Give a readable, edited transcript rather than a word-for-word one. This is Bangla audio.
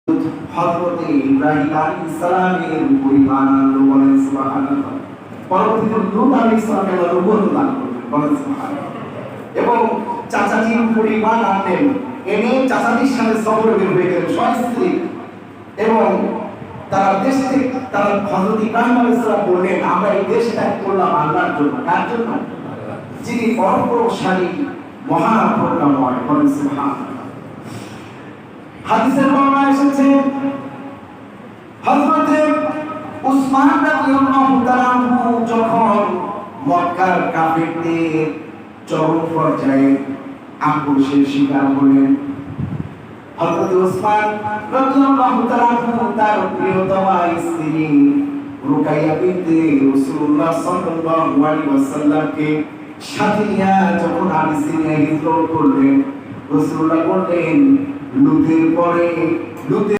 হযরত ইব্রাহিম আলাইহিস সালামের পরিবার আনলো, বলেন সুবহানাল্লাহ। পরবর্তীতে লূত আলাইহিস সালামের নবুয়ত দান করলেন, বলেন সুবহানাল্লাহ। এবং চাচাজির পরিবার আনলেন, এনে চাচাজির সাথে সফরে বের হয়ে গেলেন সস্ত্রীক। এবং তারা দেশ থেকে তারা হযরত ইব্রাহিম আলাইহিস সালাম বললেন, আমরা এই দেশ ত্যাগ করলাম আল্লাহর জন্য। কার জন্য? যিনি পরমপ্রভাবশালী, মহাপ্রজ্ঞাময়, বলেন সুবহানাল্লাহ। হাদিসের বর্ণনা এসেছে হযরত উসমান রাদিয়াল্লাহু তাআলা যখন মক্কার কাফিরদের চরম পর্যায়ে আক্রোশের শিকার হলেন, হযরত উসমান রাদিয়াল্লাহু তাআলা তার প্রিয়তমা স্ত্রী রুকাইয়া বিনতে রাসূলুল্লাহ সাল্লাল্লাহু আলাইহি ওয়াসাল্লামকে সাথে নিয়ে যখন আবিসিনিয়া হিজরত করলেন, রাসূলুল্লাহ বললেন, লূতের পরে লূতের